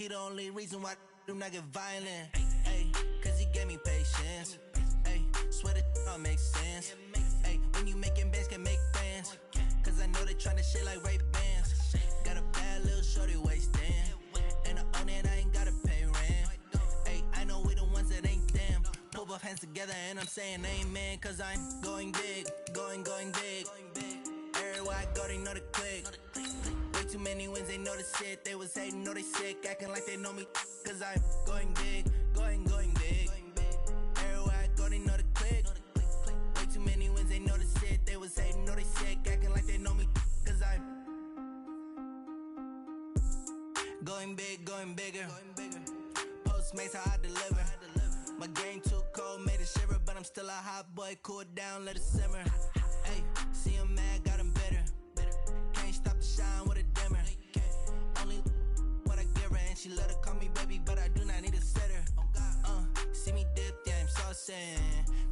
He the only reason why I do not get violent. Ay, cause he gave me patience. Ay, swear that don't make sense. Ay, when you making bands can make fans. Cause I know they tryna shit like Ray-Bans. Got a bad little shorty wasting. And I own it, I ain't gotta pay rent. Ay, I know we the ones that ain't them. Put both hands together and I'm saying amen. Cause I'm going big, going big. Everywhere I go, they know the click. Way too many wins, they know the shit. They was hating, know they sick, acting like they know me. Cause I'm going big, going big. Everywhere I go, they know the click. Way too many wins, they know the shit. They was hating, know they sick, acting like they know me. Cause I'm going big, going bigger. Postmates how I deliver. My game too cold, made it shiver. But I'm still a hot boy, cool it down, let it simmer. Ay, see him mad, got him bitter. Can't stop the shine with a dimmer. Only what I give her, and she let her call me baby, but I do not need a sitter. See me dip, yeah, I'm saucing.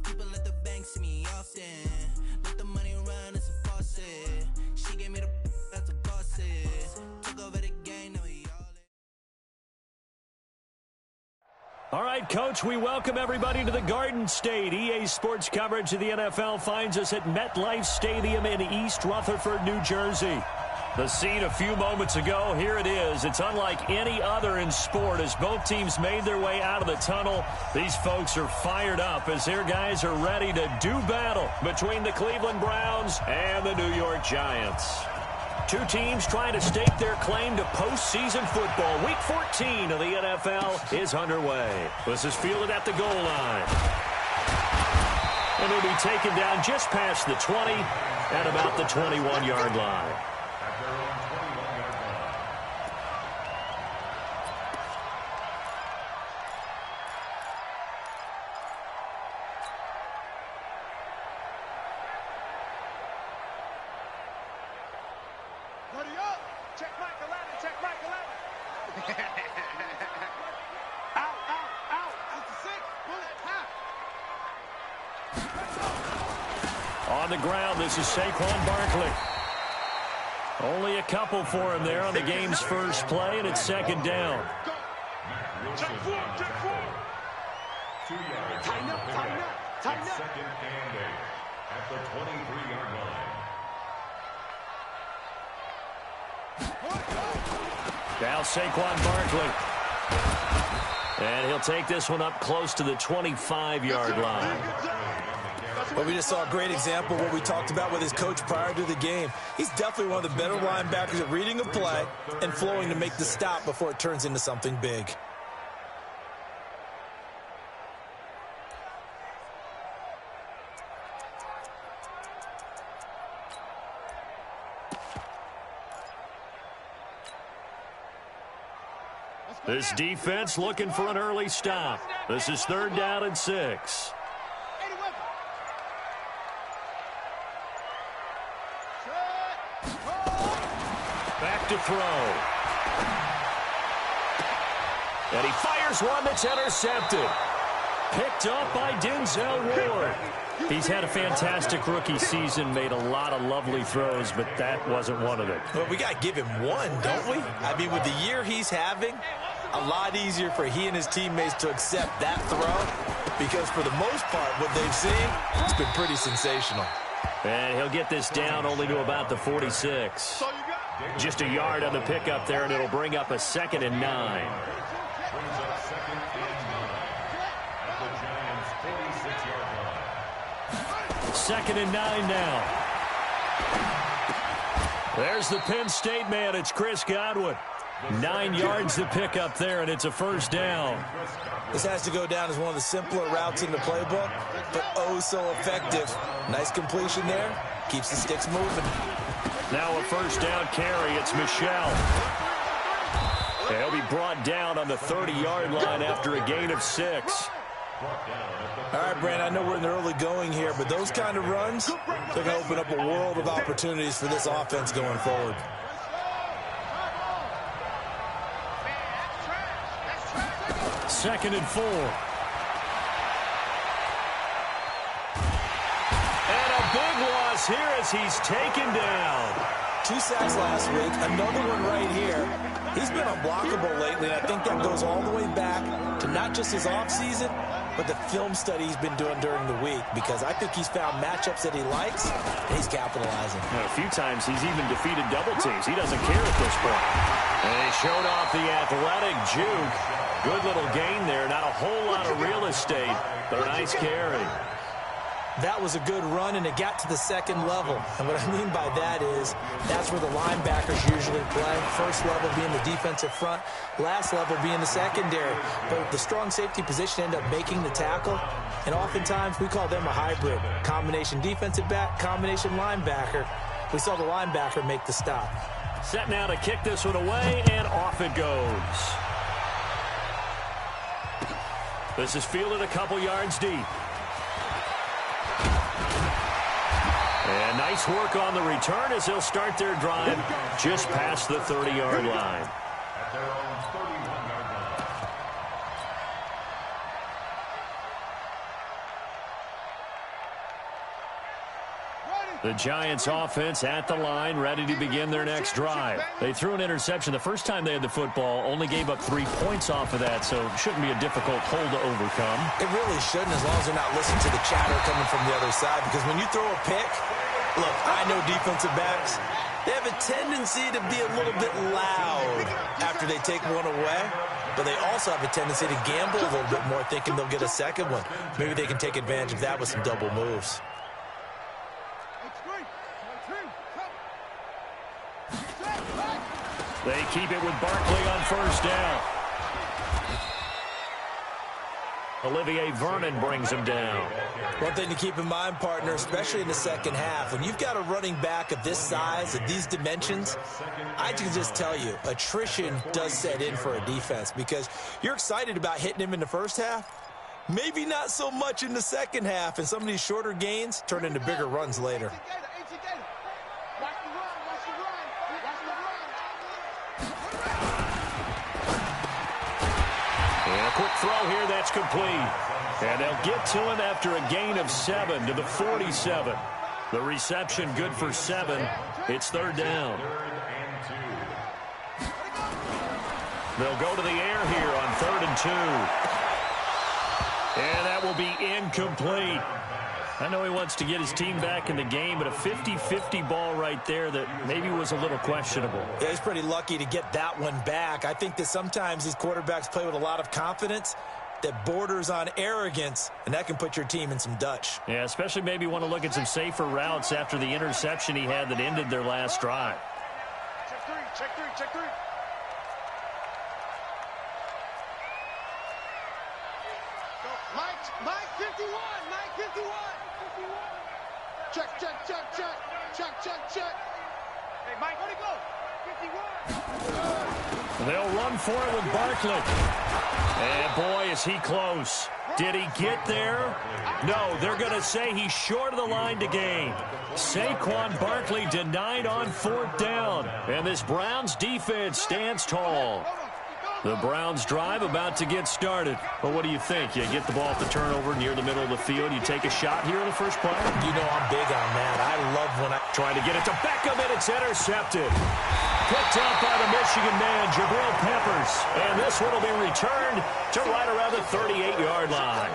People at the bank see me often. Let the money run, it's a faucet. She gave me the that's a boss it. Took over the game, now we all in. All right, Coach, we welcome everybody to the Garden State. EA Sports coverage of the NFL finds us at MetLife Stadium in East Rutherford, New Jersey. The scene a few moments ago, here it is. It's unlike any other in sport as both teams made their way out of the tunnel. These folks are fired up as their guys are ready to do battle between the Cleveland Browns and the New York Giants. Two teams trying to stake their claim to postseason football. Week 14 of the NFL is underway. This is fielded at the goal line. And it'll be taken down just past the 20 at about the 21-yard line. On the ground, this is Saquon Barkley. Only a couple for him there on the game's first play, and it's second down. Check four. Tighten up. Second and 8 at the 23-yard line. Now Saquon Barkley. And he'll take this one up close to the 25-yard line. Well, we just saw a great example of what we talked about with his coach prior to the game. He's definitely one of the better linebackers at reading a play and flowing to make the stop before it turns into something big. This defense looking for an early stop. This is 3rd down and 6. Back to throw. And he fires one that's intercepted. Picked up by Denzel Ward. He's had a fantastic rookie season, made a lot of lovely throws, but that wasn't one of them. Well, we got to give him one, don't we? I mean, with the year he's having, a lot easier for he and his teammates to accept that throw because for the most part, what they've seen, it's been pretty sensational. And he'll get this down only to about the 46. Just a yard on the pickup there, and it'll bring up a 2nd and 9. Second and 9 now. There's the Penn State man. It's Chris Godwin. 9 yards to pick up there, and it's a 1st down. This has to go down as one of the simpler routes in the playbook, but oh so effective. Nice completion there. Keeps the sticks moving. Now a 1st down carry. It's Michel. He'll be brought down on the 30-yard line after a gain of 6. All right, Brand, I know we're in the early going here, but those kind of runs, they're going to open up a world of opportunities for this offense going forward. Second and 4. And a big loss here as he's taken down. 2 sacks last week, another one right here. He's been unblockable lately, and I think that goes all the way back to not just his offseason, but the film study he's been doing during the week, because I think he's found matchups that he likes, and he's capitalizing. And a few times he's even defeated double teams. He doesn't care at this point. And he showed off the athletic juke. Good little gain there. Not a whole lot of real estate, but a nice carry. That was a good run, and it got to the second level. And what I mean by that is that's where the linebackers usually play. First level being the defensive front, last level being the secondary. But the strong safety position ended up making the tackle, and oftentimes we call them a hybrid. Combination defensive back, combination linebacker. We saw the linebacker make the stop. Set now to kick this one away, and off it goes. This is fielded a couple yards deep. And nice work on the return as they'll start their drive just past the 30-yard line. At their own 31-yard line. The Giants offense at the line, ready to begin their next drive. They threw an interception the first time they had the football, only gave up 3 points off of that, so it shouldn't be a difficult hole to overcome. It really shouldn't, as long as they're not listening to the chatter coming from the other side, because when you throw a pick, look, I know defensive backs, they have a tendency to be a little bit loud after they take one away, but they also have a tendency to gamble a little bit more, thinking they'll get a second one. Maybe they can take advantage of that with some double moves. They keep it with Barkley on first down. Olivier Vernon brings him down. One thing to keep in mind, partner, especially in the second half, when you've got a running back of this size, of these dimensions, I can just tell you, attrition does set in for a defense, because you're excited about hitting him in the first half, maybe not so much in the second half, and some of these shorter gains turn into bigger runs later. And a quick throw here, that's complete. And they'll get to him after a gain of 7 to the 47. The reception good for 7. It's third down. They'll go to the air here on 3rd and 2. And that will be incomplete. I know he wants to get his team back in the game, but a 50-50 ball right there that maybe was a little questionable. Yeah, he's pretty lucky to get that one back. I think that sometimes these quarterbacks play with a lot of confidence that borders on arrogance, and that can put your team in some Dutch. Yeah, especially maybe want to look at some safer routes after the interception he had that ended their last drive. Check three, check three, check three. Mike 51, Mike 51. Check, check, check, check, check, check, check. Hey, Mike, where'd he go? 51. They'll run for it with Barkley. And boy, is he close. Did he get there? No, they're going to say he's short of the line to gain. Saquon Barkley denied on 4th down. And this Browns defense stands tall. The Browns drive about to get started. But what do you think? You get the ball at the turnover near the middle of the field. You take a shot here in the first play? You know I'm big on that. I love when I try to get it to Beckham, and it's intercepted. Picked up by the Michigan man, Jabril Peppers. And this one will be returned to right around the 38-yard line.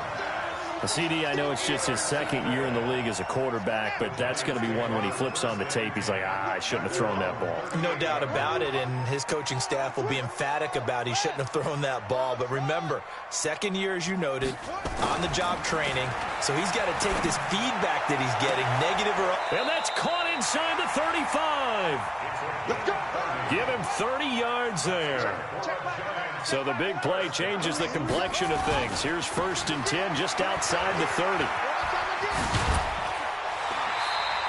CD, I know it's just his 2nd year in the league as a quarterback, but that's going to be one when he flips on the tape. He's like, I shouldn't have thrown that ball. No doubt about it, and his coaching staff will be emphatic about he shouldn't have thrown that ball. But remember, 2nd year, as you noted, on-the-job training, so he's got to take this feedback that he's getting, negative or up. And that's caught inside the 35. Give him 30 yards there. So the big play changes the complexion of things. Here's 1st and 10 just outside the 30.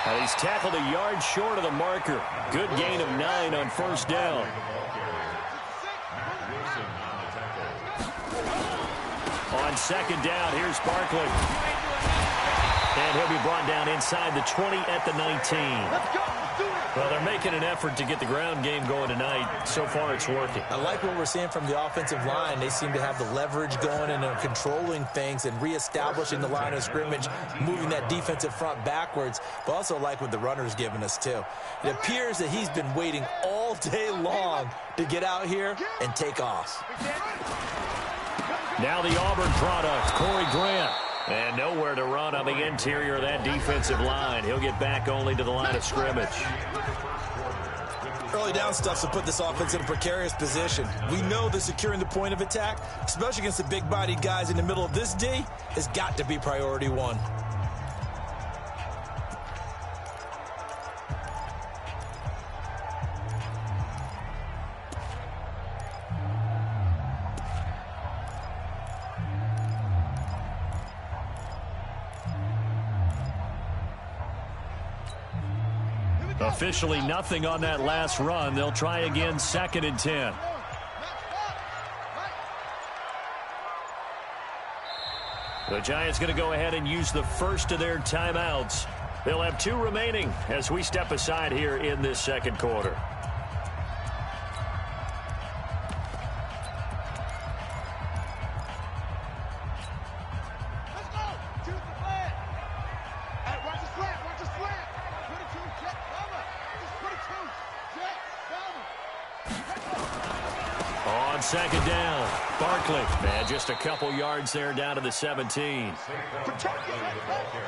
And he's tackled a yard short of the marker. Good gain of 9 on 1st down. On 2nd down, here's Barkley. And he'll be brought down inside the 20 at the 19. Well, they're making an effort to get the ground game going tonight. So far, it's working. I like what we're seeing from the offensive line. They seem to have the leverage going and are controlling things and reestablishing the line of scrimmage, moving that defensive front backwards, but also like what the runner's giving us, too. It appears that he's been waiting all day long to get out here and take off. Now the Auburn product, Corey Grant. And nowhere to run on the interior of that defensive line. He'll get back only to the line of scrimmage. Early down stuff to put this offense in a precarious position. We know that securing the point of attack, especially against the big-bodied guys in the middle of this D, has got to be priority one. Officially nothing on that last run. They'll try again, 2nd and 10. The Giants going to go ahead and use the first of their timeouts. They'll have 2 remaining as we step aside here in this second quarter. On 2nd down, Barkley. And just a couple yards there down to the 17.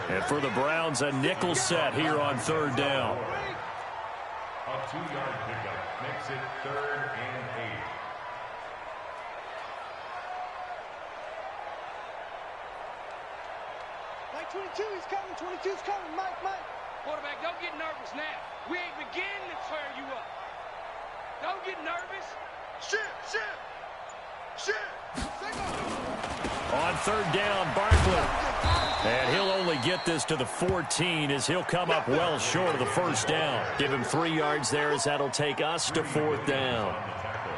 And for the Browns, a nickel set here on 3rd down. A 2-yard pickup makes it 3rd and 8. Mike 22, he's coming. 22's coming. Mike. Quarterback, don't get nervous now. We ain't beginning to tear you up. Don't get nervous. Shit. On 3rd down, Barkley. And he'll only get this to the 14 as he'll come up well short of the 1st down. Give him 3 yards there as that'll take us to 4th down.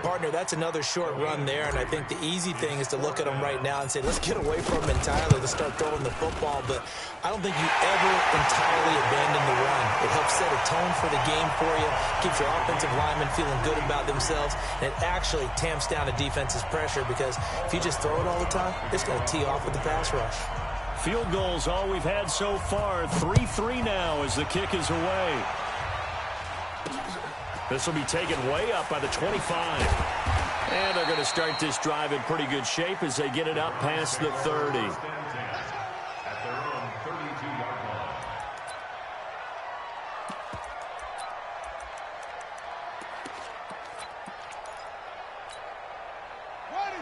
Partner, that's another short run there, and I think the easy thing is to look at him right now and say, let's get away from him entirely. Let's start throwing the football, but I don't think you ever entirely abandon the run. It helps set a tone for the game for you, keeps your offensive linemen feeling good about themselves, and it actually tamps down a defense's pressure because if you just throw it all the time, it's going to tee off with the pass rush. Field goals all we've had so far. 3-3 now as the kick is away. This will be taken way up by the 25. And they're going to start this drive in pretty good shape as they get it up past the 30. At their own 32-yard line.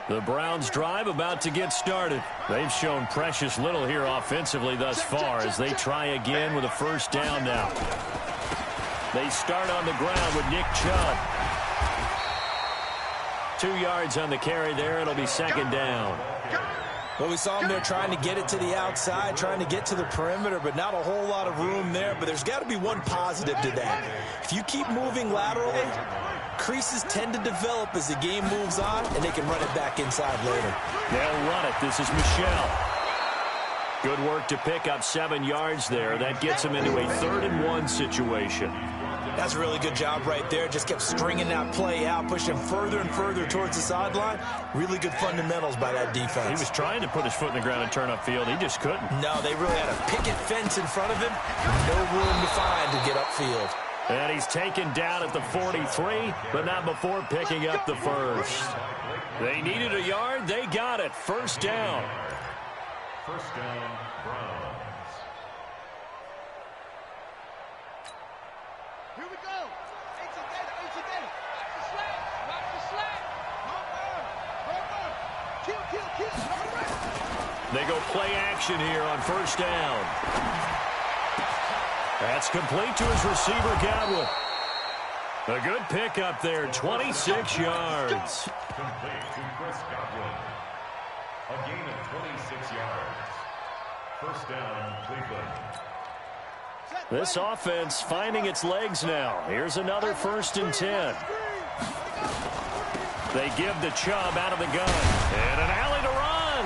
The Browns drive about to get started. They've shown precious little here offensively thus far as they try again with a 1st down now. They start on the ground with Nick Chubb. 2 yards on the carry there. It'll be 2nd down. Well, we saw him there trying to get it to the outside, trying to get to the perimeter, but not a whole lot of room there. But there's got to be one positive to that. If you keep moving laterally, creases tend to develop as the game moves on, and they can run it back inside later. They'll run it. This is Michel. Good work to pick up 7 yards there. That gets him into a 3rd and 1 situation. That's a really good job right there. Just kept stringing that play out, pushing him further and further towards the sideline. Really good fundamentals by that defense. He was trying to put his foot in the ground and turn upfield. He just couldn't. No, they really had a picket fence in front of him. No room to find to get upfield. And he's taken down at the 43, but not before picking up the 1st. They needed a yard. They got it. 1st down. 1st down, Browns. Here we go. Eight together. Watch the slack. Watch the slack. Kill. They go play action here on 1st down. That's complete to his receiver, Godwin. A good pickup there, 26 yards. Complete to Chris Godwin. A gain of 26 yards. 1st down, Cleveland. This offense finding its legs now. Here's another 1st and 10. They give the Chubb out of the gun. And an alley to run.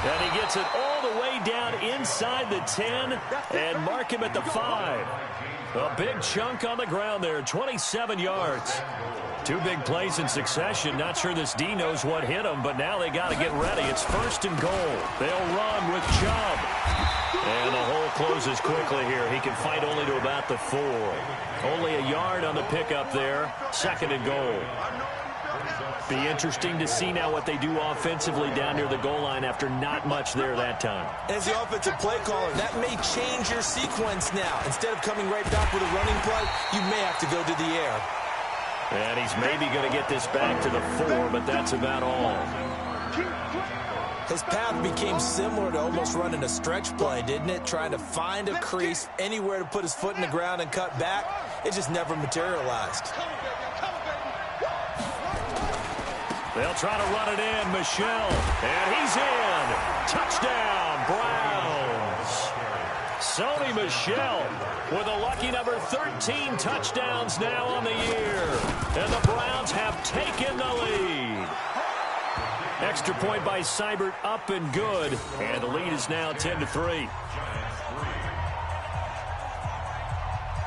And he gets it all the way down inside the 10 and mark him at the 5. A big chunk on the ground there, 27 yards. Two big plays in succession. Not sure this D knows what hit him, but now they got to get ready. It's 1st and goal. They'll run with Chubb. And the hole closes quickly here. He can fight only to about the 4. Only a yard on the pickup there. 2nd and goal. Be interesting to see now what they do offensively down near the goal line after not much there that time. As the offensive play caller, that may change your sequence now. Instead of coming right back with a running play, you may have to go to the air. And he's maybe going to get this back to the 4, but that's about all. His path became similar to almost running a stretch play, didn't it? Trying to find a crease, anywhere to put his foot in the ground and cut back. It just never materialized. They'll try to run it in. Michel. And he's in. Touchdown, Browns. Sony Michel with a lucky number 13 touchdowns now on the year. And the Browns have taken the lead. Extra point by Seibert up and good. And the lead is now 10-3.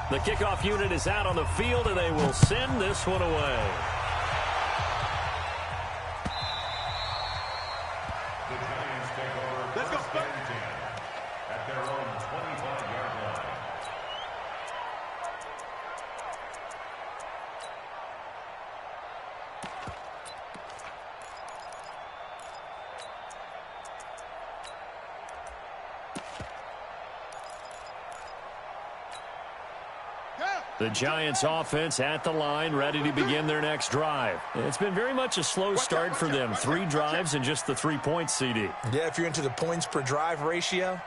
The kickoff unit is out on the field, and they will send this one away. Let's go, at their own 25-yard line. The Giants offense at the line, ready to begin their next drive. It's been very much a slow start for them. 3 drives and just the 3 points, CD. Yeah, if you're into the points per drive ratio,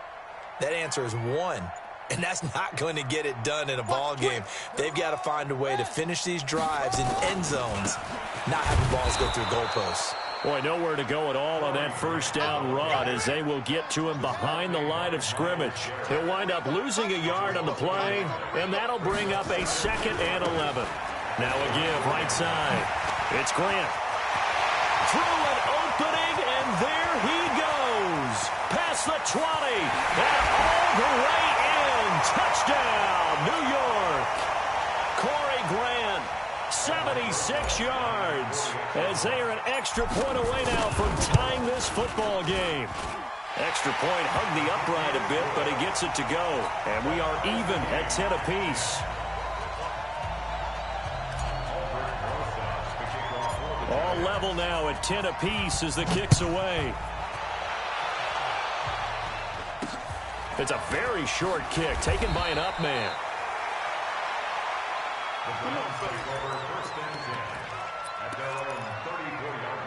that answer is 1. And that's not going to get it done in a ball game. They've got to find a way to finish these drives in end zones, not having balls go through goalposts. Boy, nowhere to go at all on that first down run as they will get to him behind the line of scrimmage. He'll wind up losing a yard on the play, and that'll bring up a 2nd and 11. Now a give right side. It's Grant. Through an opening, and there he goes. Past the 20, and all the way in. Touchdown, New York. Corey Grant. 76 yards as they are an extra point away now from tying this football game. Extra point hugged the upright a bit, but he gets it to go. And we are even at 10 apiece. All level now at 10 apiece as the kick's away. It's a very short kick taken by an up man. The Browns take over 1st and 10 at their own 34-yard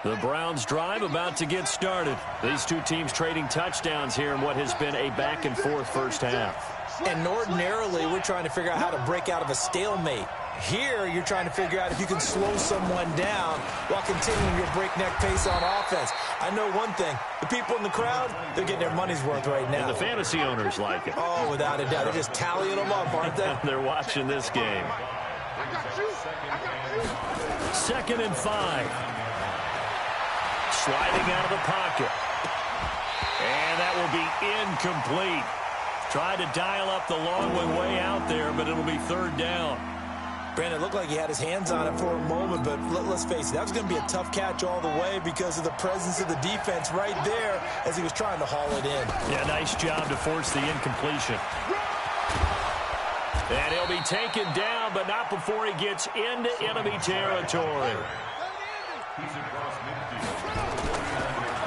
line. The Browns drive about to get started. These two teams trading touchdowns here in what has been a back-and-forth first half. And ordinarily, we're trying to figure out how to break out of a stalemate. Here, you're trying to figure out if you can slow someone down while continuing your breakneck pace on offense. I know one thing. The people in the crowd, they're getting their money's worth right now. And the fantasy owners like it. Oh, without a doubt. They're just tallying them up, aren't they? They're watching this game. 2nd and 5. Sliding out of the pocket. And that will be incomplete. Tried to dial up the long way out there, but it'll be 3rd down. Brandon, it looked like he had his hands on it for a moment, but let's face it, that was going to be a tough catch all the way because of the presence of the defense right there as he was trying to haul it in. Yeah, nice job to force the incompletion. And he'll be taken down, but not before he gets into enemy territory.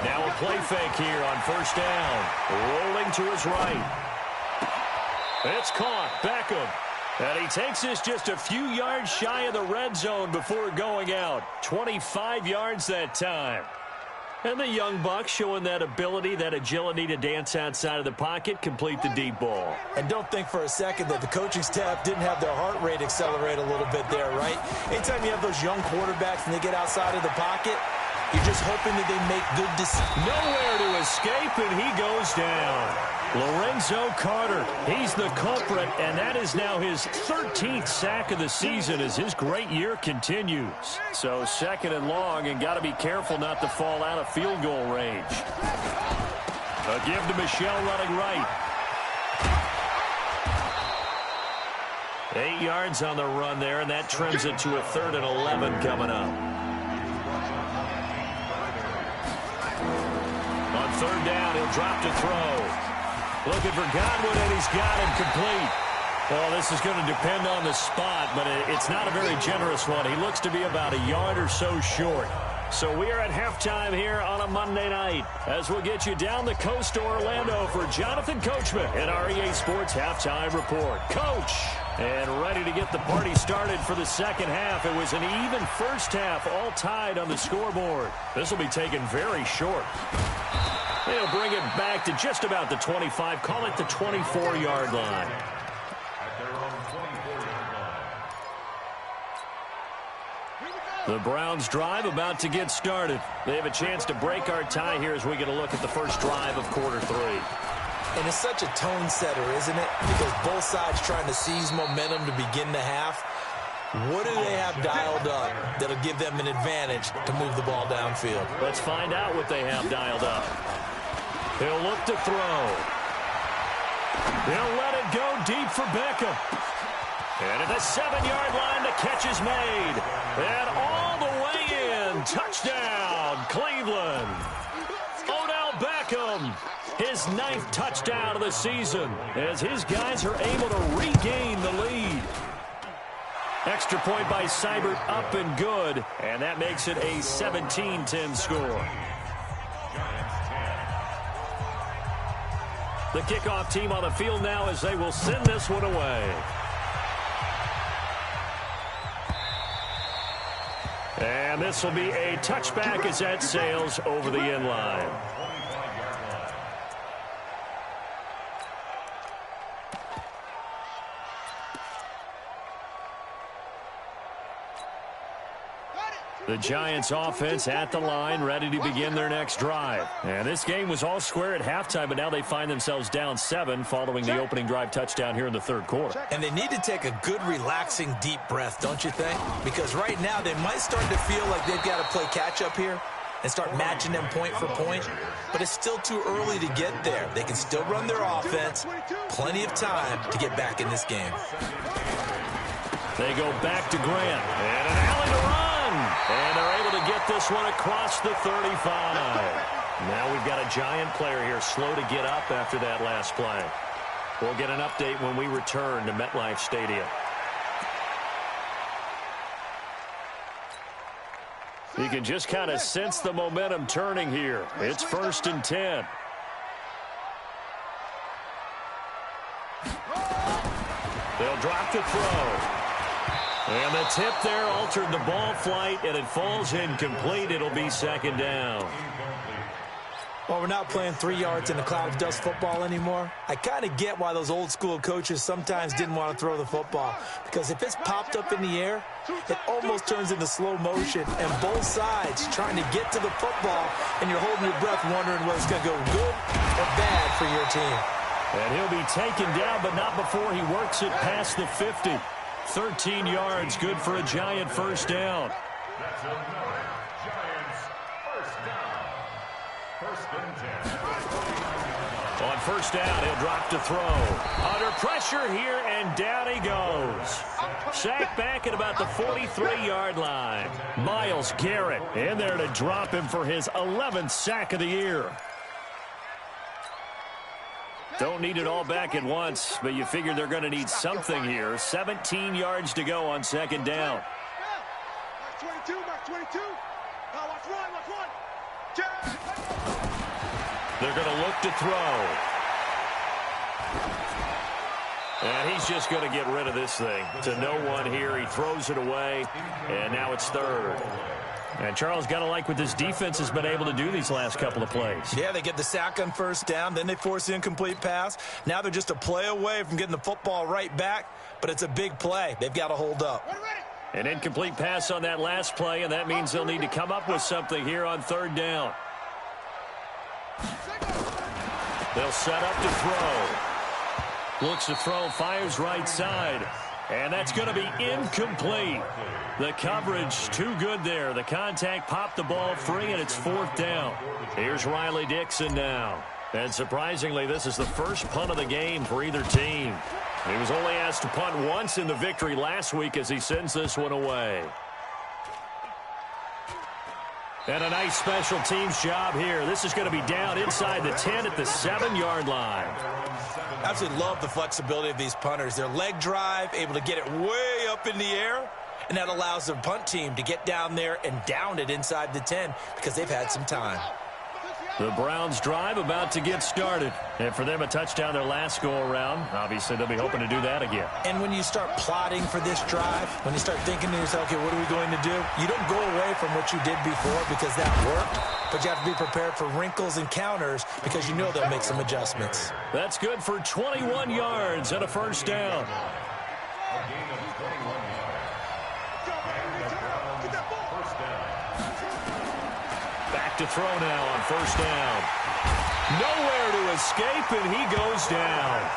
Now a play fake here on 1st down. Rolling to his right. It's caught. Beckham. And he takes this just a few yards shy of the red zone before going out. 25 yards that time. And the young buck showing that ability, that agility to dance outside of the pocket, complete the deep ball. And don't think for a second that the coaching staff didn't have their heart rate accelerate a little bit there, right? Anytime you have those young quarterbacks and they get outside of the pocket, you're just hoping that they make good decisions. Nowhere to escape, and he goes down. Lorenzo Carter, he's the culprit, and that is now his 13th sack of the season as his great year continues. So 2nd and long, and got to be careful not to fall out of field goal range. A give to Michel running right. 8 yards on the run there, and that trims it to a 3rd and 11 coming up. On 3rd down, he'll drop to throw. Looking for Godwin, and he's got him complete. Well, this is going to depend on the spot, but it's not a very generous one. He looks to be about a yard or so short. So we are at halftime here on a Monday night as we'll get you down the coast to Orlando for Jonathan Coachman in our EA Sports Halftime Report. Coach, and ready to get the party started for the second half. It was an even first half, all tied on the scoreboard. This will be taken very short. They'll bring it back to just about the 25. Call it the 24-yard line. The Browns drive about to get started. They have a chance to break our tie here as we get a look at the first drive of quarter 3. And it's such a tone setter, isn't it? Because both sides trying to seize momentum to begin the half. What do they have dialed up that'll give them an advantage to move the ball downfield? Let's find out what they have dialed up. He'll look to throw. He'll let it go deep for Beckham. And at the 7-yard line, the catch is made. And all the way in. Touchdown, Cleveland. Odell Beckham, his 9th touchdown of the season, as his guys are able to regain the lead. Extra point by Seibert, up and good. And that makes it a 17-10 score. The kickoff team on the field now as they will send this one away. And this will be a touchback as that sails over the end line. The Giants offense at the line, ready to begin their next drive. And this game was all square at halftime, but now they find themselves down 7 following the opening drive touchdown here in the 3rd quarter. And they need to take a good, relaxing, deep breath, don't you think? Because right now they might start to feel like they've got to play catch-up here and start matching them point for point. But it's still too early to get there. They can still run their offense. Plenty of time to get back in this game. They go back to Grant. And an alley to run. And they're able to get this one across the 35. Now we've got a Giant player here slow to get up after that last play. We'll get an update when we return to MetLife Stadium. You can just kind of sense the momentum turning here. It's 1st and 10. They'll drop to throw. And the tip there altered the ball flight, and it falls incomplete. It'll be 2nd down. Well, we're not playing 3 yards in a cloud of dust football anymore. I kind of get why those old school coaches sometimes didn't want to throw the football. Because if it's popped up in the air, it almost turns into slow motion. And both sides trying to get to the football, and you're holding your breath wondering whether it's going to go good or bad for your team. And he'll be taken down, but not before he works it past the 50. 13 yards, good for a Giant first down. That's another Giants first down. 1st and 10. On 1st down, he'll drop to throw. Under pressure here, and down he goes. Sacked back at about the 43-yard line. Myles Garrett in there to drop him for his 11th sack of the year. Don't need it all back at once, but you figure they're going to need something here. 17 yards to go on 2nd down. Mark 22, Mark 22. Now watch one. They're going to look to throw. And he's just going to get rid of this thing. To no one here. He throws it away, and now it's 3rd. And Charles, got to like what this defense has been able to do these last couple of plays. Yeah, they get the sack on 1st down, then they force the incomplete pass. Now they're just a play away from getting the football right back, but it's a big play. They've got to hold up. An incomplete pass on that last play, and that means they'll need to come up with something here on 3rd down. They'll set up to throw. Looks to throw, fires right side. And that's going to be incomplete. The coverage too good there. The contact popped the ball free, and it's 4th down. Here's Riley Dixon now. And surprisingly, this is the first punt of the game for either team. He was only asked to punt once in the victory last week as he sends this one away. And a nice special teams job here. This is going to be down inside the 10 at the 7-yard line. I absolutely love the flexibility of these punters. Their leg drive, able to get it way up in the air, and that allows their punt team to get down there and down it inside the 10 because they've had some time. The Browns drive about to get started. And for them, a touchdown their last go-around. Obviously, they'll be hoping to do that again. And when you start plotting for this drive, when you start thinking to yourself, okay, what are we going to do? You don't go away from what you did before because that worked. But you have to be prepared for wrinkles and counters because you know they'll make some adjustments. That's good for 21 yards and a first down. Back to throw now on first down. Nowhere to escape, and he goes down.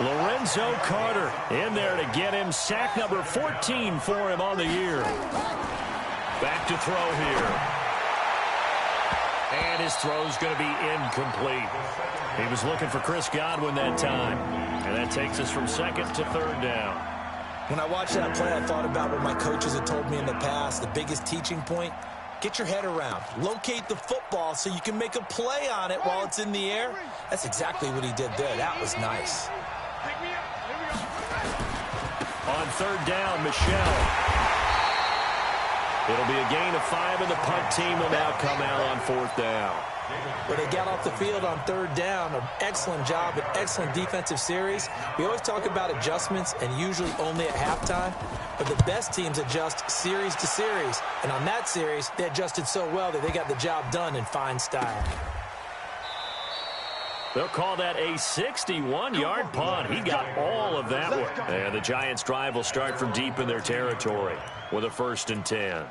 Lorenzo Carter in there to get him. Sack number 14 for him on the year. Back to throw here. And his throw's going to be incomplete. He was looking for Chris Godwin that time. And that takes us from 2nd to 3rd down. When I watched that play, I thought about what my coaches had told me in the past. The biggest teaching point, get your head around. Locate the football so you can make a play on it while it's in the air. That's exactly what he did there. That was nice. On 3rd down, Michelle. It'll be a gain of 5, and the punt team will now come out on 4th down. When they got off the field on 3rd down, an excellent job, an excellent defensive series. We always talk about adjustments, and usually only at halftime. But the best teams adjust series to series. And on that series, they adjusted so well that they got the job done in fine style. They'll call that a 61-yard punt. He got all of that one. And the Giants' drive will start from deep in their territory with a 1st and 10.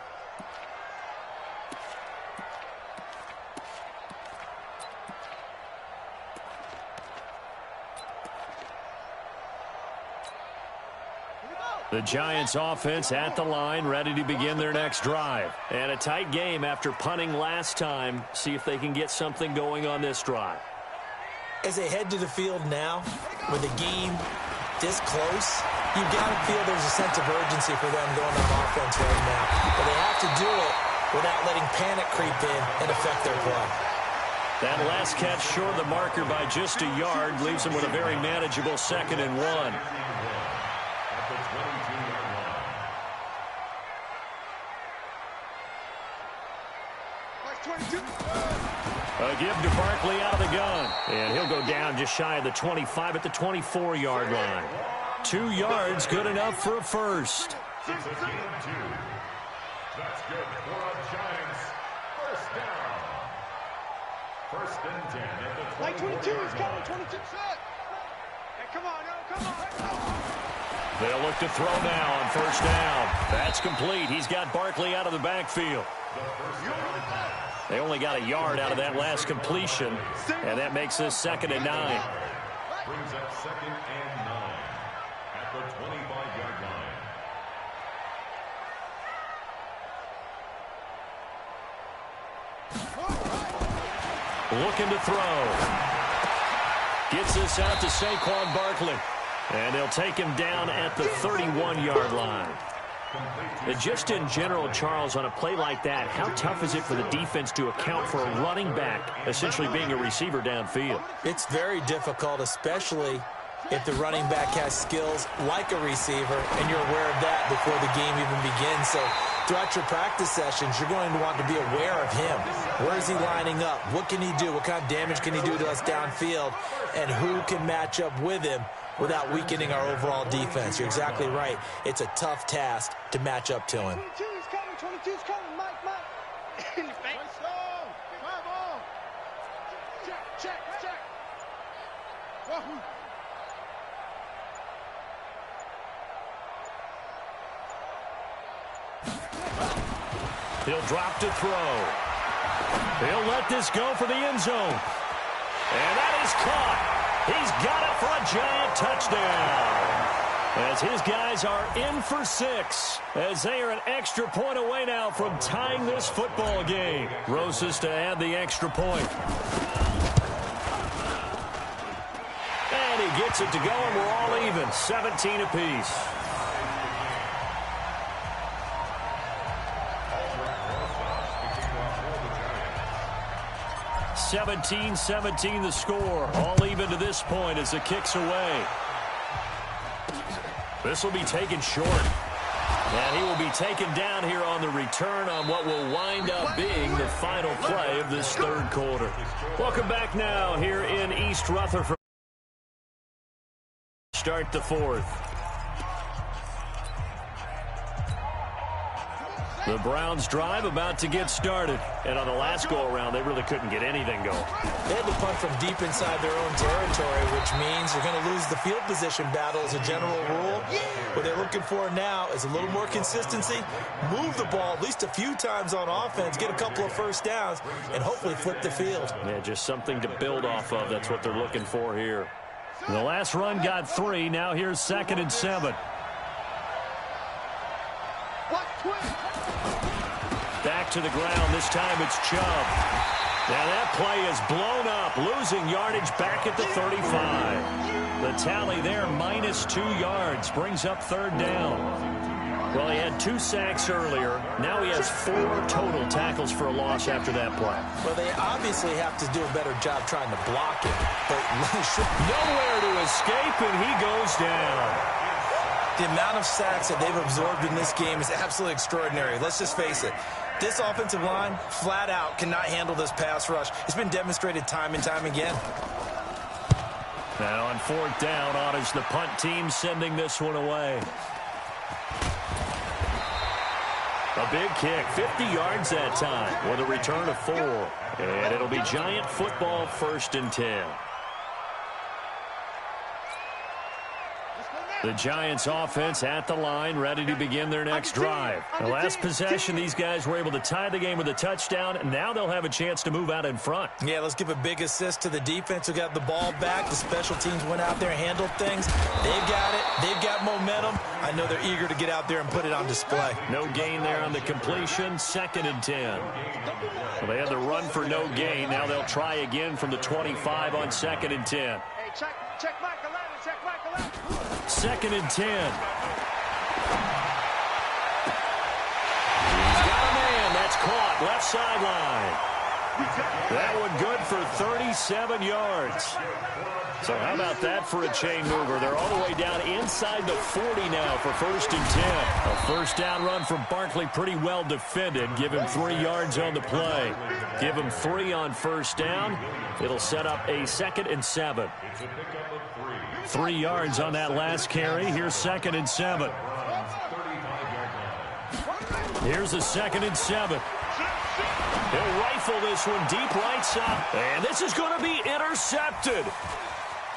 The Giants offense at the line, ready to begin their next drive. And a tight game after punting last time. See if they can get something going on this drive. As they head to the field now, with the game this close, you've got to feel there's a sense of urgency for them going on offense right now. But they have to do it without letting panic creep in and affect their play. That last catch short of the marker by just a yard leaves them with a very manageable 2nd and 1. A give to Barkley out of the gun. And he'll go down just shy of the 25 at the 24-yard line. 2 yards, good enough for a first. That's good for our Giants. First down. 1st and 10 at the 22 is coming, 22 set. Hey, come on, come on. They'll look to throw now on 1st down. That's complete. He's got Barkley out of the backfield. They only got a yard out of that last completion, and that makes this 2nd and 9. Brings up 2nd and 9 at the 25-yard line. Looking to throw. Gets this out to Saquon Barkley. And they'll take him down at the 31-yard line. And just in general, Charles, on a play like that, how tough is it for the defense to account for a running back essentially being a receiver downfield? It's very difficult, especially if the running back has skills like a receiver, and you're aware of that before the game even begins. So throughout your practice sessions, you're going to want to be aware of him. Where is he lining up? What can he do? What kind of damage can he do to us downfield? And who can match up with him without weakening our overall defense? You're exactly right. It's a tough task to match up to him. 22's coming, 22's coming, Mike. In the face. Check. Wahoo. He'll drop to throw. He'll let this go for the end zone. And that is caught. He's got it for a giant touchdown. As his guys are in for 6, as they are an extra point away now from tying this football game. Rosas to add the extra point. And he gets it to go, and we're all even, 17 apiece. 17-17 the score. All even to this point as the kick's away. This will be taken short. And he will be taken down here on the return on what will wind up being the final play of this third quarter. Welcome back now here in East Rutherford. Start the fourth. The Browns drive about to get started. And on the last go-around, they really couldn't get anything going. They had to punt from deep inside their own territory, which means you're going to lose the field position battle as a general rule. What they're looking for now is a little more consistency, move the ball at least a few times on offense, get a couple of first downs, and hopefully flip the field. Yeah, just something to build off of. That's what they're looking for here. The last run got 3. Now here's 2nd and 7. Back to the ground. This time it's Chubb. Now that play is blown up, losing yardage back at the 35. The tally there, -2 yards, brings up 3rd down. Well, he had 2 sacks earlier. Now he has 4 total tackles for a loss after that play. Well, they obviously have to do a better job trying to block it. But nowhere to escape, and he goes down. The amount of sacks that they've absorbed in this game is absolutely extraordinary. Let's just face it. This offensive line, flat out, cannot handle this pass rush. It's been demonstrated time and time again. Now on 4th down, on is the punt team sending this one away. A big kick, 50 yards that time with a return of 4. And it'll be Giant football, 1st and 10. The Giants offense at the line, ready to begin their next drive. The last possession, these guys were able to tie the game with a touchdown, and now they'll have a chance to move out in front. Yeah, let's give a big assist to the defense who got the ball back. The special teams went out there and handled things. They've got it. They've got momentum. I know they're eager to get out there and put it on display. No gain there on the completion, 2nd and 10. Well, they had the run for no gain. Now they'll try again from the 25 on 2nd and 10. Hey, check Michael Allen, check Michael Allen. 2nd and 10. He's got a man. That's caught. Left sideline. That one good for 37 yards. So how about that for a chain mover? They're all the way down inside the 40 now for 1st and 10. A 1st down run from Barkley, pretty well defended. Give him 3 yards on the play. Give him 3 on 1st down. It'll set up a 2nd and 7. 3 yards on that last carry. Here's 2nd and 7. Here's a 2nd and 7. He'll rifle this one deep right side. And this is going to be intercepted.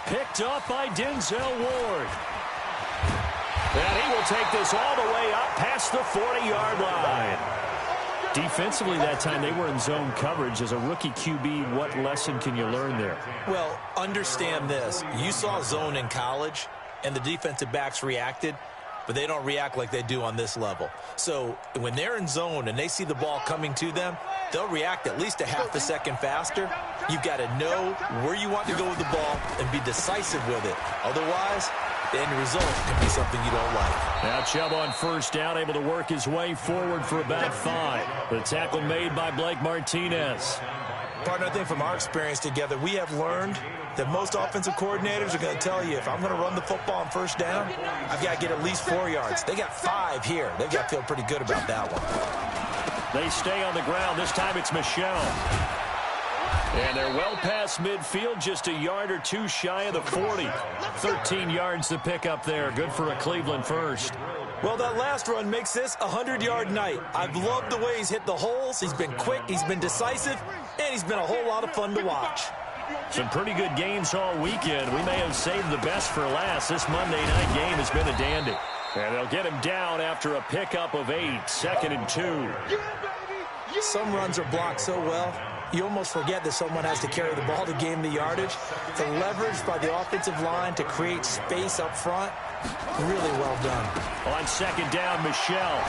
Picked up by Denzel Ward. And he will take this all the way up past the 40-yard line. Defensively that time, they were in zone coverage. As a rookie QB, what lesson can you learn there? Well, understand this. You saw zone in college, and the defensive backs reacted, but they don't react like they do on this level. So when they're in zone and they see the ball coming to them, they'll react at least a half a second faster. You've got to know where you want to go with the ball and be decisive with it. Otherwise, the end result can be something you don't like. Now Chubb on 1st down, able to work his way forward for about 5. The tackle made by Blake Martinez. Partner, I think from our experience together, we have learned that most offensive coordinators are going to tell you, if I'm going to run the football on 1st down, I've got to get at least 4 yards. They got 5 here. They've got to feel pretty good about that one. They stay on the ground. This time it's Michel. And they're well past midfield, just a yard or 2 shy of the 40. 13 yards to pick up there. Good for a Cleveland 1st. Well, that last run makes this a 100-yard night. I've loved the way he's hit the holes. He's been quick, he's been decisive, and he's been a whole lot of fun to watch. Some pretty good games all weekend. We may have saved the best for last. This Monday night game has been a dandy. And they'll get him down after a pickup of 8. 2nd and 2. Some runs are blocked so well, you almost forget that someone has to carry the ball to gain the yardage. The leverage by the offensive line to create space up front, really well done. On second down, Michel.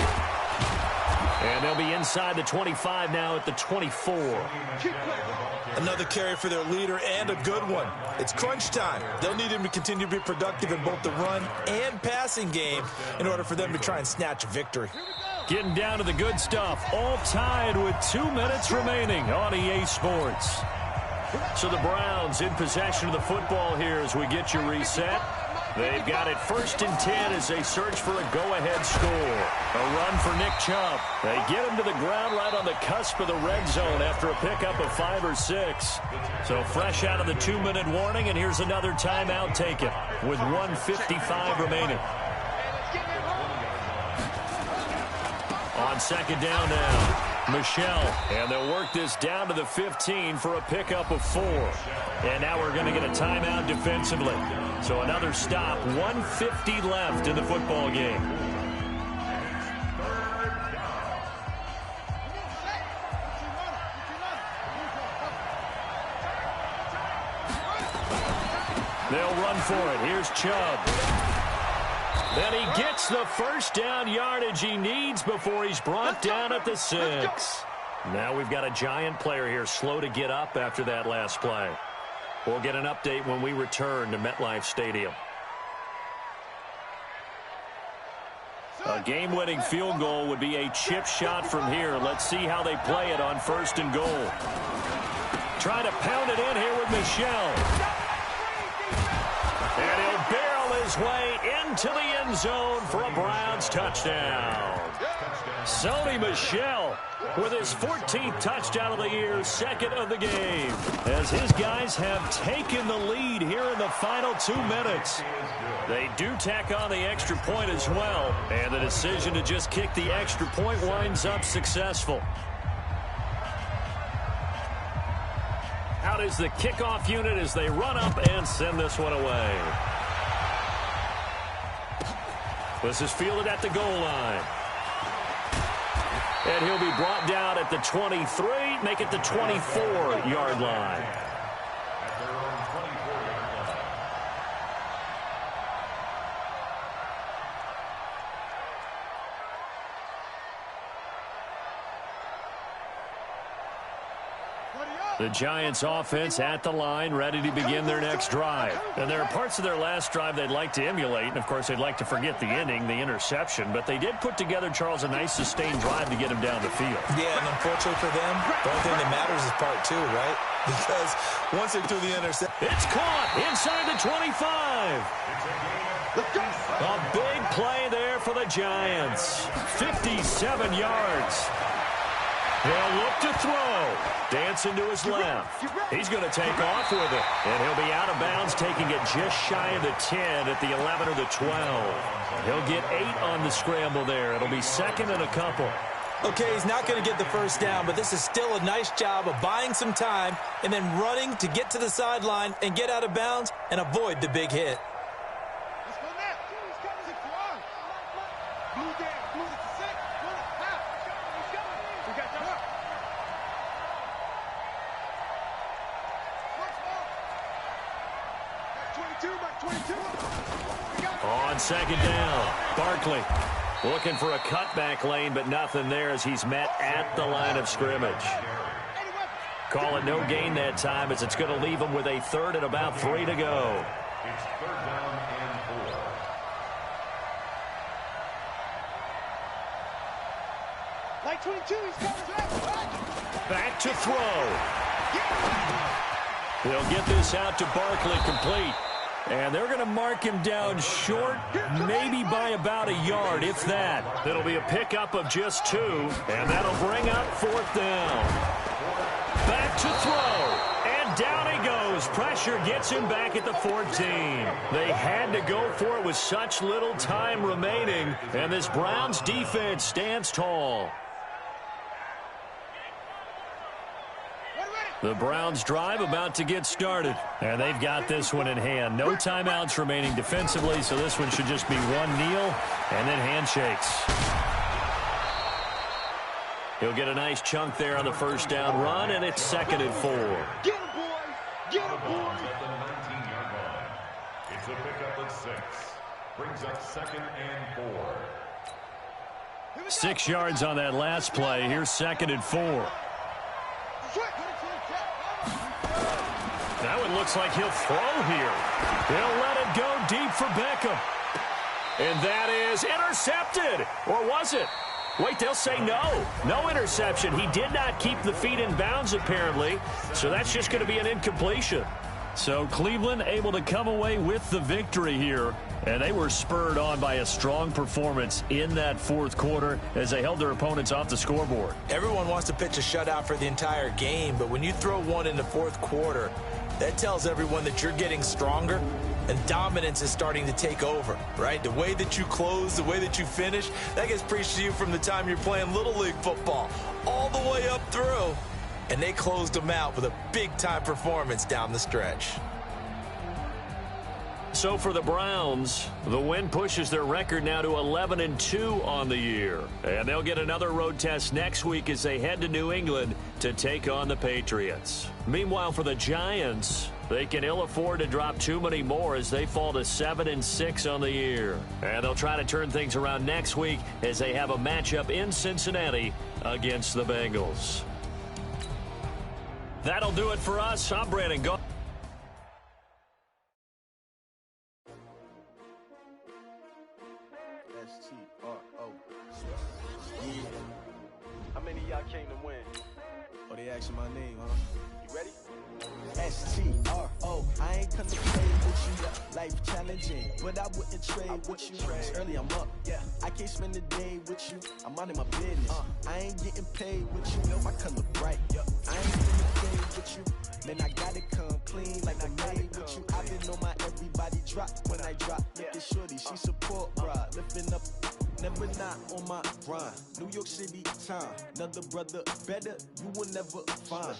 And they'll be inside the 25 now at the 24. Another carry for their leader, and a good one. It's crunch time. They'll need him to continue to be productive in both the run and passing game in order for them to try and snatch a victory. Getting down to the good stuff. All tied with 2 minutes remaining on EA Sports. So the Browns in possession of the football here as we get you reset. They've got it 1st and 10 as they search for a go-ahead score. A run for Nick Chubb. They get him to the ground right on the cusp of the red zone after a pickup of 5 or 6. So fresh out of the 2-minute warning, and here's another timeout taken with 1:55 remaining. On second down now, Michel, and they'll work this down to the 15 for a pickup of 4. And now we're going to get a timeout defensively. So another stop, 1:50 left in the football game. They'll run for it. Here's Chubb. Then he gets the first down yardage he needs before he's brought down at the 6. Now we've got a Giant player here slow to get up after that last play. We'll get an update when we return to MetLife Stadium. A game-winning field goal would be a chip shot from here. Let's see how they play it on 1st and goal. Trying to pound it in here with Michel. And he'll barrel his way into the end zone for a Browns touchdown. Sony Michel with his 14th touchdown of the year, 2nd of the game, as his guys have taken the lead here in the final 2 minutes. They do tack on the extra point as well, and the decision to just kick the extra point winds up successful. Out is the kickoff unit as they run up and send this one away. This is fielded at the goal line. And he'll be brought down at the 23, make it the 24-yard line. The Giants offense at the line, ready to begin their next drive. And there are parts of their last drive they'd like to emulate, and of course they'd like to forget the inning, the interception, but they did put together, Charles, a nice sustained drive to get him down the field. Yeah, and unfortunately for them, the only thing that matters is part 2, right? Because once they threw the interception, it's caught inside the 25. A big play there for the Giants. 57 yards. They'll look to throw. Dancing to his left. He's going to take off with it. And he'll be out of bounds, taking it just shy of the 10 at the 11 or the 12. He'll get 8 on the scramble there. It'll be 2nd and a couple. Okay, he's not going to get the first down, but this is still a nice job of buying some time and then running to get to the sideline and get out of bounds and avoid the big hit. On second down, Barkley looking for a cutback lane, but nothing there as he's met at the line of scrimmage. Call it no gain that time as it's going to leave him with a 3rd and about 3 to go. It's 3rd down and 4. Like 22, he's coming back to throw. They'll get this out to Barkley complete. And they're going to mark him down short, maybe by about a yard, if that. It'll be a pickup of just 2, and that'll bring up 4th down. Back to throw, and down he goes. Pressure gets him back at the 14. They had to go for it with such little time remaining, and this Browns defense stands tall. The Browns drive about to get started, and they've got this one in hand. No timeouts remaining defensively, so this one should just be one kneel and then handshakes. He'll get a nice chunk there on the first down run, and it's 2nd and 4. Get him, boy! Get him, boy! At the 19-yard line. It's a pickup of 6. Brings up 2nd and 4. 6 yards on that last play. Here's 2nd and 4. That one looks like he'll throw here. He'll let it go deep for Beckham. And that is intercepted. Or was it? Wait, they'll say no. No interception. He did not keep the feet in bounds, apparently. So that's just going to be an incompletion. So Cleveland able to come away with the victory here. And they were spurred on by a strong performance in that fourth quarter as they held their opponents off the scoreboard. Everyone wants to pitch a shutout for the entire game, but when you throw one in the fourth quarter, that tells everyone that you're getting stronger and dominance is starting to take over, right? The way that you close, the way that you finish, that gets preached to you from the time you're playing Little League football all the way up through. And they closed them out with a big-time performance down the stretch. So for the Browns, the win pushes their record now to 11-2 on the year. And they'll get another road test next week as they head to New England to take on the Patriots. Meanwhile, for the Giants, they can ill afford to drop too many more as they fall to 7-6 on the year. And they'll try to turn things around next week as they have a matchup in Cincinnati against the Bengals. That'll do it for us. I'm Brandon Gaudin. S-T-R-O. Yeah. How many of y'all came to win? Oh, they asking my name, huh? You ready? S-T-R-O. I ain't come to play with you. Life challenging, but I wouldn't trade with you. It's early, I'm up. Yeah. I can't spend the day with you. I'm minding my business. I ain't getting paid with you. My color bright. I ain't finna play with you. Man, I gotta come clean like I made with you. I've been on my everybody drop when I drop. Look at shorty, she support ride. Lifting up, never not on my grind. New York City time, another brother better, you will never find.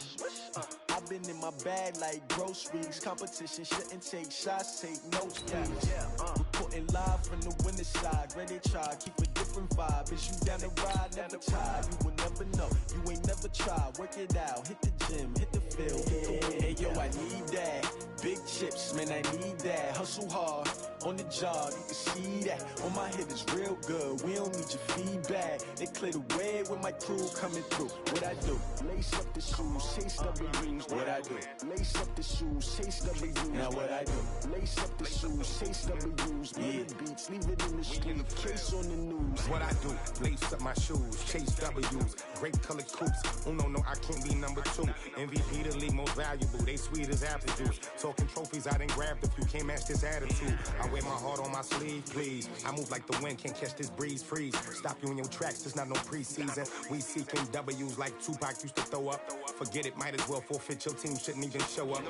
I've been in my bag like groceries. Competition shouldn't take shots, take notes, please. Reporting live from the winning side. Ready to try, keep a different vibe. Is you down the ride, never tired. You will never know, you ain't never tried. Work it out, hit the gym, hit the field, hit the win. Hey yo, I need that. Big chips, man, I need that. Hustle hard, on the job, you can see that. On my head is real good, we don't need your feedback. They clear the way with my crew coming through. What I do? Lace up the shoes, chase W's. What I do? Lace up the shoes, chase W's. Now what I do? Lace up the shoes, chase W's. Yeah. Beats, leave it in the street, case on the news. What I do? Lace up my shoes, chase W's. Great colored coops. Oh no, I can't be number 2. MVP the league most valuable. They sweet as apple juice. Talking trophies, I done grabbed a few. Can't match this attitude. I wear my heart on my sleeve, please. I move like the wind, can't catch this breeze. Freeze. Stop you in your tracks, there's not no preseason. We seeking W's like Tupac used to throw up. Forget it, might as well forfeit. Your team shouldn't even show up.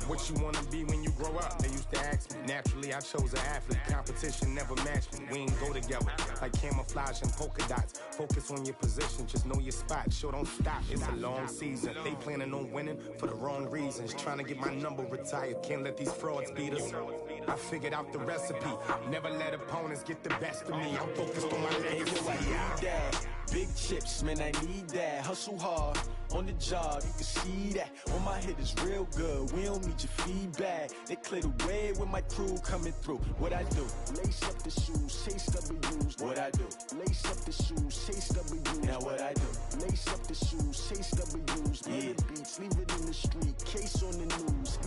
What you wanna be when you grow up? They used to ask me. Naturally, I chose an athlete. Competition never matched me. We ain't go together like camouflage and polka dots. Focus on your position, just know your spot. Sure, don't stop. It's a long season. They planning on winning for the wrong reasons. Trying to get my number retired. Can't let these frauds beat us. I figured out the recipe. Never let opponents get the best of me. I'm focused on my legacy. Big chips, man, I need that. Hustle hard, on the job, you can see that. On my head is real good, we don't need your feedback. They clear the way with my crew coming through. What I do? Lace up the shoes, chase W's. What I do? Lace up the shoes, chase W's. Now what I do? Lace up the shoes, chase W's. Yeah. Beats, leave it in the street, case on the news.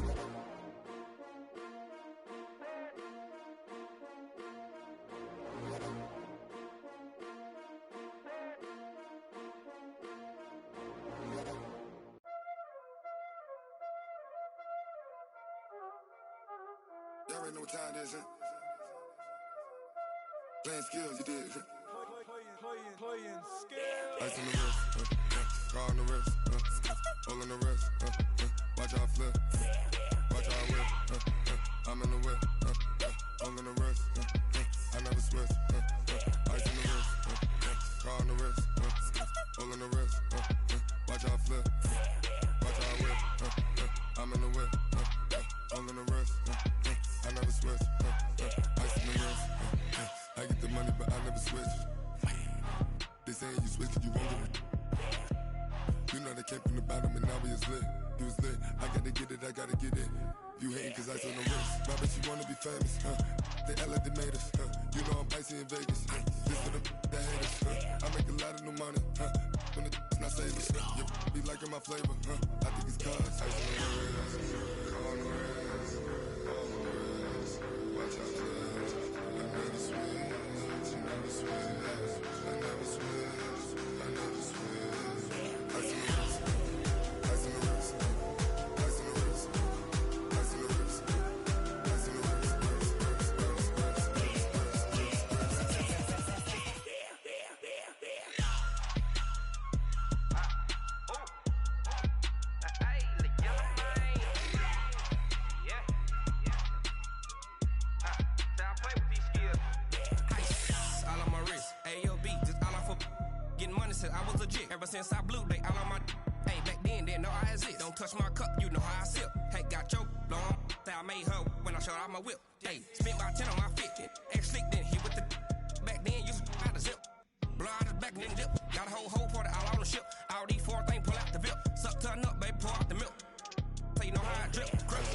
Y'all already know what time it is, huh? Playing skills, you did. Playing skills. Ice on the wrist, car on the wrist, all on the wrist, watch out flip, watch out whip, I'm in the whip, all on the wrist, I never switch, ice on the wrist, car on the wrist, all on the wrist, watch out flip, watch out whip, I'm in the whip, all on the wrist, I never switch, ice on the wrist, I get the money but I never switch. They saying you switch, you won't get it. I came from the bottom and now we is lit. You was lit, I gotta get it, I gotta get it. You hating cause ice on the wrist. My bitch, you wanna be famous, They act like they made us, You know I'm icy in Vegas, This for the that hate us, I make a lot of new money, When the not savers, You be liking my flavor, I think it's cause ice on the wrist, on the wrist, on the wrist. Watch out, cuz I never switch, I never switch, I never switch, I never switch. Ice on the wrist, ice on the wrist, ice on the wrist, ice on the wrist, ice on the wrist. I was legit. Ever since I blew, they all on my hey, back then, didn't know I exist. Don't touch my cup, you know how I sip. Hey, got your long. Say I made her when I showed out my whip. Hey, spent about 10 on my fit. Ex slick, then hit with the back then, used to out the zip. Blow out his back, then dip. Got a whole party all on the ship. All these 4 things, pull out the VIP. Suck, turn up, baby, pour out the milk. So you know how I drip. Crush.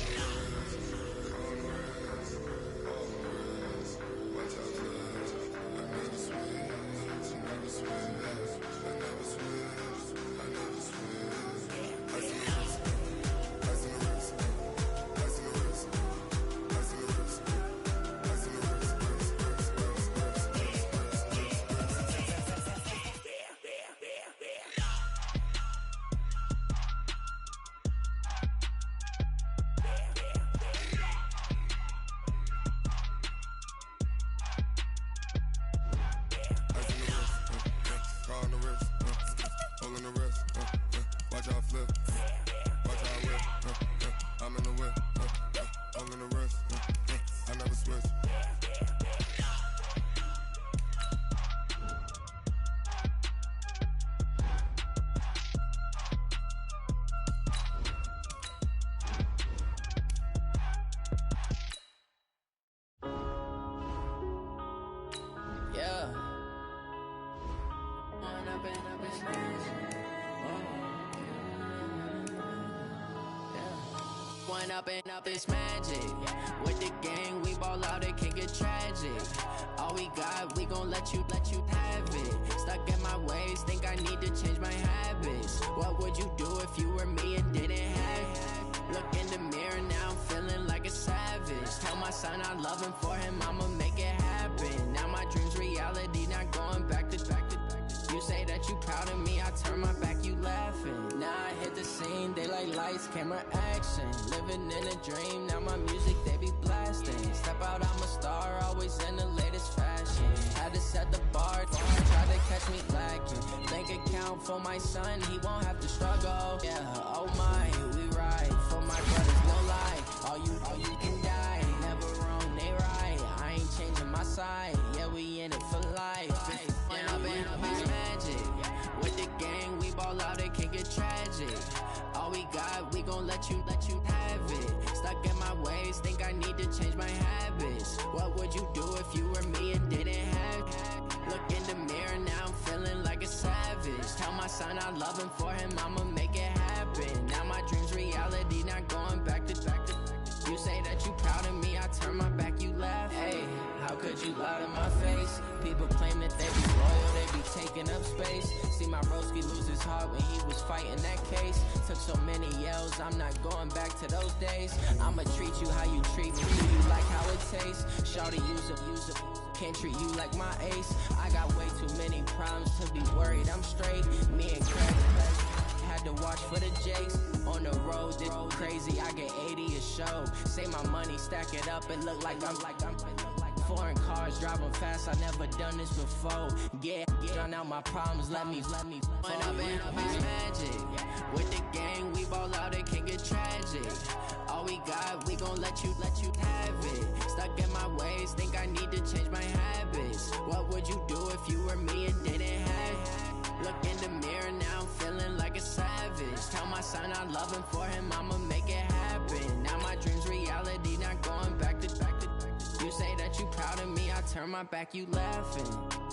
Up it's magic. With the gang, we ball out, it can get tragic. All we got, we gon' let you have it. Stuck in my ways, think I need to change my habits. What would you do if you were me and didn't have it? Look in the mirror, now I'm feeling like a savage. Tell my son I love him, for him I'ma make it happen. Now my dream's reality, not going back to. You say that you proud of me, I turn my back, you laughing. Now I hit the scene, they like lights, camera, action. Living in a dream, now my music, they be blasting. Step out, I'm a star, always in the latest fashion. Had to set the bar, try to catch me lacking. Bank account for my son, he won't have to struggle. Yeah, oh my, we ride. For my brothers, no lie. All you can die. Never wrong, they right. I ain't changing my side. Yeah, we in it for life. Magic. With the gang, we ball out, it can get tragic. All we got, we gon' let you have it. Stuck in my ways, think I need to change my habits. What would you do if you were me and didn't have it? Look in the mirror, now I'm feeling like a savage. Tell my son I love him, for him I'ma make it happen. Now my dream's reality, not going back to. You say that you proud of me, I turn my back, you laugh. Hey, how could you lie to my face? People claim that they be loyal, they be taking up space. See my broski lose his heart when he was fighting that case. Took so many yells, I'm not going back to those days. I'ma treat you how you treat me, do you like how it tastes? Shawty, use it, can't treat you like my ace. I got way too many problems to be worried, I'm straight. Me and Craig had to watch for the Jakes. On the road, this crazy, I get 80 a show. Say my money, stack it up, and look like I'm foreign cars, driving fast, I never done this before. Get drown out my problems, let me When up in magic. With the gang, we ball out, it can get tragic. All we got, we gon' let you have it. Stuck in my ways, think I need to change my habits. What would you do if you were me and didn't have it? Look in the mirror, now I'm feeling like a savage. Tell my son I love him, for him I'ma make it happen. Now my dream's reality, not going back to. You say that you proud of me, I turn my back, you laughing.